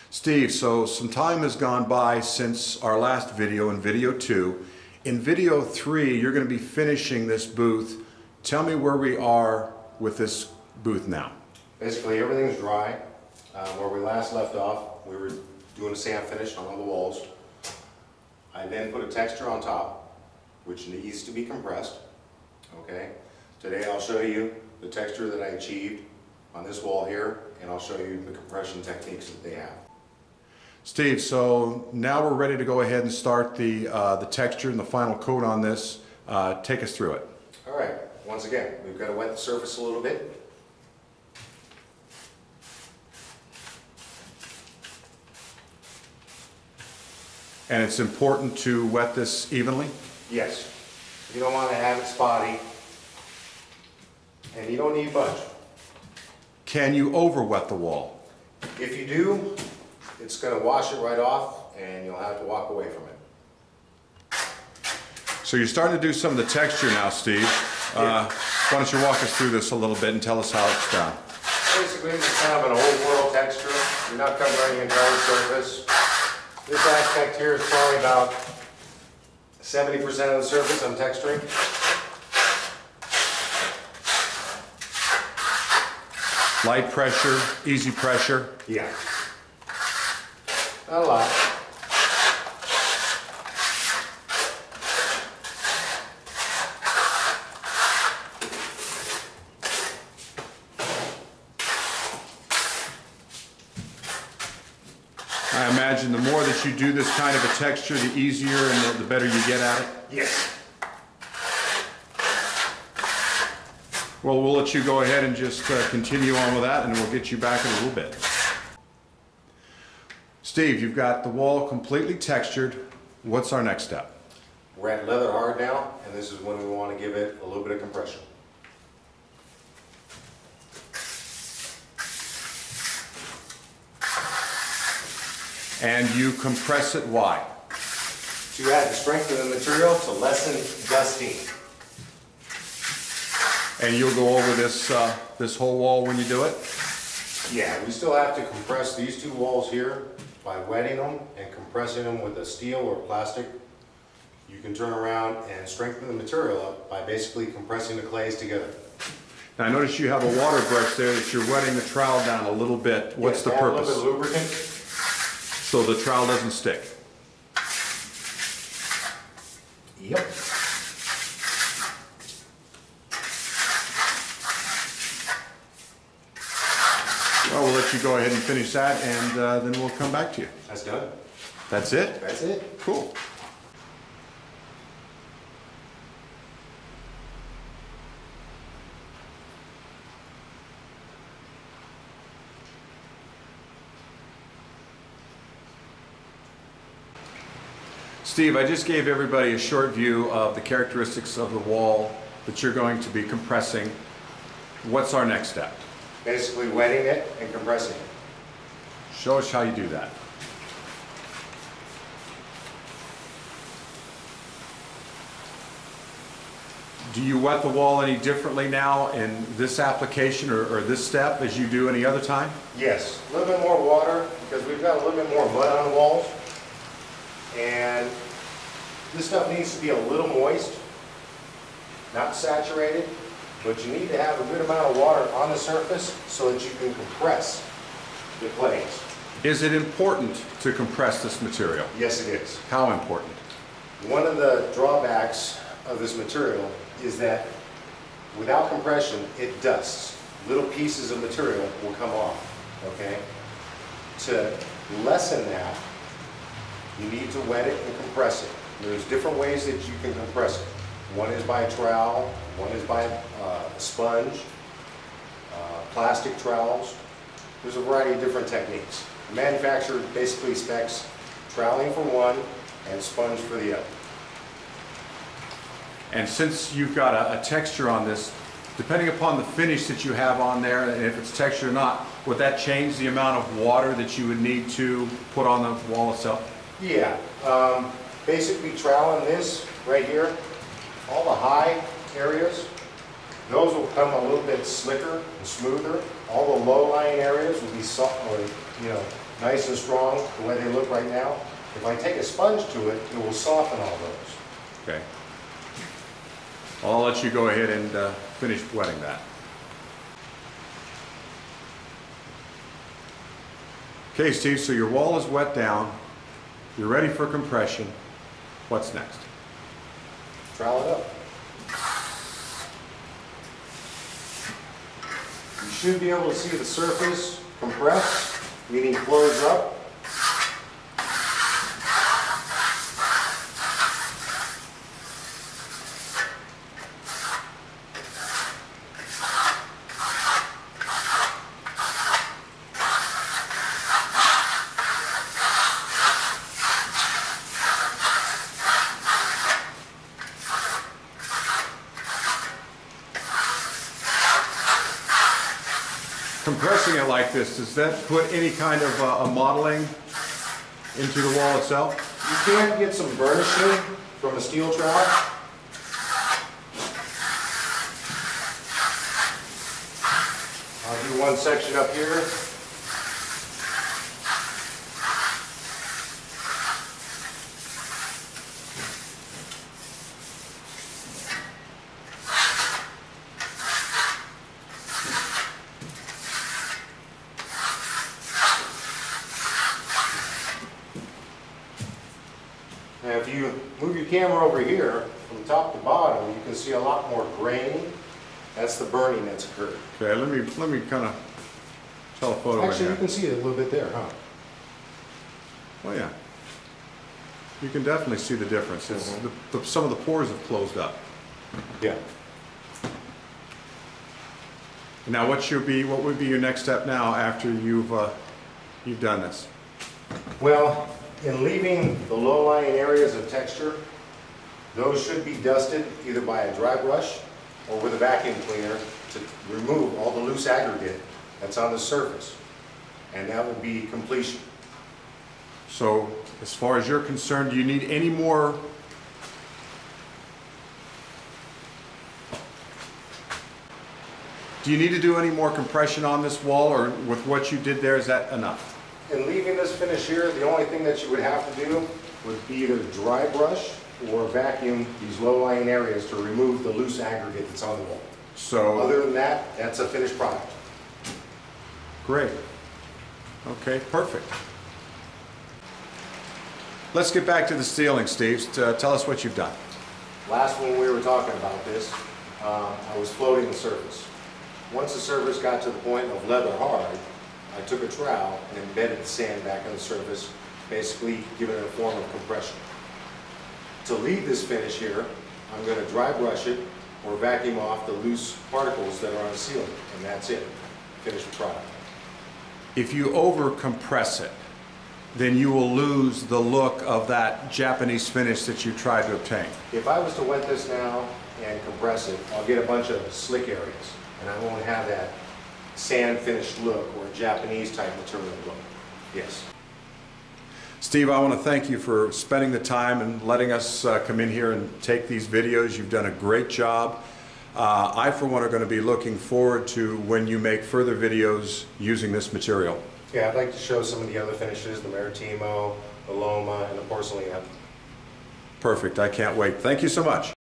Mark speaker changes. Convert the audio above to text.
Speaker 1: Steve, so some time has gone by since our last video in video 2. In video 3, you're going to be finishing this booth. Tell me where we are with this booth now.
Speaker 2: Basically, everything's dry. Where we last left off, we were doing a sand finish on all the walls. I then put a texture on top, which needs to be compressed. Okay. Today I'll show you the texture that I achieved on this wall here, and I'll show you the compression techniques that they have.
Speaker 1: Steve, so now we're ready to go ahead and start the texture and the final coat on this. Take us through it.
Speaker 2: All right. Once again, we've got to wet the surface a little bit.
Speaker 1: And it's important to wet this evenly?
Speaker 2: Yes. You don't want to have it spotty, and you don't need much.
Speaker 1: Can you over wet the wall?
Speaker 2: If you do, it's going to wash it right off, and you'll have to walk away from it.
Speaker 1: So you're starting to do some of the texture now, Steve.
Speaker 2: Yeah.
Speaker 1: Why don't you walk us through this a little bit and tell us how it's done?
Speaker 2: Basically, it's kind of an old world texture. You're not covering the entire surface. This aspect here is probably about 70% of the surface I'm texturing.
Speaker 1: Light pressure, easy pressure.
Speaker 2: Yeah. Not a lot.
Speaker 1: I imagine the more that you do this kind of a texture, the easier and the better you get at it?
Speaker 2: Yes.
Speaker 1: Well, we'll let you go ahead and just continue on with that, and we'll get you back in a little bit. Steve, you've got the wall completely textured. What's our next step?
Speaker 2: We're at leather hard now, and this is when we want to give it a little bit of compression.
Speaker 1: And you compress it, why?
Speaker 2: To add the strength of the material to lessen dusting.
Speaker 1: And you'll go over this, this whole wall when you do it?
Speaker 2: Yeah, we still have to compress these two walls here by wetting them and compressing them with a steel or plastic. You can turn around and strengthen the material up by basically compressing the clays together.
Speaker 1: Now I notice you have a water brush there that you're wetting the trowel down a little bit. What's the purpose?
Speaker 2: A little bit of lubricant.
Speaker 1: So the trowel doesn't stick?
Speaker 2: Yep.
Speaker 1: Well, we'll let you go ahead and finish that, and then we'll come back to you.
Speaker 2: That's done.
Speaker 1: That's it?
Speaker 2: That's it.
Speaker 1: Cool. Steve, I just gave everybody a short view of the characteristics of the wall that you're going to be compressing. What's our next step?
Speaker 2: Basically wetting it and compressing it.
Speaker 1: Show us how you do that. Do you wet the wall any differently now in this application or this step as you do any other time?
Speaker 2: Yes, a little bit more water because we've got a little bit more mud on the walls. And this stuff needs to be a little moist, not saturated, but you need to have a good amount of water on the surface so that you can compress the clays.
Speaker 1: Is it important to compress this material?
Speaker 2: Yes, it is.
Speaker 1: How important?
Speaker 2: One of the drawbacks of this material is that without compression, it dusts. Little pieces of material will come off, okay? To lessen that, you need to wet it and compress it. There's different ways that you can compress it. One is by a trowel, one is by a sponge, plastic trowels. There's a variety of different techniques. The manufacturer basically specs troweling for one and sponge for the other.
Speaker 1: And since you've got a texture on this, depending upon the finish that you have on there, and if it's textured or not, would that change the amount of water that you would need to put on the wall itself?
Speaker 2: Yeah, basically troweling this right here, all the high areas, those will come a little bit slicker and smoother. All the low-lying areas will be soft, or nice and strong the way they look right now. If I take a sponge to it, it will soften all those.
Speaker 1: Okay. I'll let you go ahead and finish wetting that. Okay, Steve, so your wall is wet down. You're ready for compression. What's next?
Speaker 2: Trowel it up. You should be able to see the surface compress, meaning close up.
Speaker 1: Compressing it like this, does that put any kind of a modeling into the wall itself?
Speaker 2: You can get some burnishing from a steel trowel. I'll do one section up here. Now if you move your camera over here, from top to bottom, you can see a lot more grain. That's the burning that's occurred.
Speaker 1: Okay, let me kind of tell a photo right
Speaker 2: Actually,
Speaker 1: here.
Speaker 2: you can see it a little bit there, huh?
Speaker 1: Oh yeah. You can definitely see the difference. It's some of the pores have closed up.
Speaker 2: Yeah.
Speaker 1: Now what would be your next step now after you've done this?
Speaker 2: Well, in leaving the low-lying areas of texture, those should be dusted either by a dry brush or with a vacuum cleaner to remove all the loose aggregate that's on the surface. And that will be completion.
Speaker 1: So as far as you're concerned, do you need any more to do any more compression on this wall, or with what you did there, is that enough?
Speaker 2: In leaving this finish here, the only thing that you would have to do would be either dry brush or vacuum these low-lying areas to remove the loose aggregate that's on the wall.
Speaker 1: So
Speaker 2: Other than that, that's a finished product.
Speaker 1: great. Okay, perfect. Let's get back to the ceiling, Steve. Tell us what you've done.
Speaker 2: Last when we were talking about this, I was floating the surface. Once the surface got to the point of leather hard, I took a trowel and embedded the sand back on the surface, basically giving it a form of compression. To leave this finish here, I'm going to dry brush it or vacuum off the loose particles that are on the ceiling, and that's it. Finished product.
Speaker 1: If you over compress it, then you will lose the look of that Japanese finish that you tried to obtain.
Speaker 2: If I was to wet this now and compress it, I'll get a bunch of slick areas, and I won't have that sand finished look or Japanese type material look. Yes.
Speaker 1: Steve, I want to thank you for spending the time and letting us come in here and take these videos. You've done a great job. I, for one, are going to be looking forward to when you make further videos using this material.
Speaker 2: Yeah, I'd like to show some of the other finishes, the Maritimo, the Loma, and the Porcelain.
Speaker 1: Perfect. I can't wait. Thank you so much.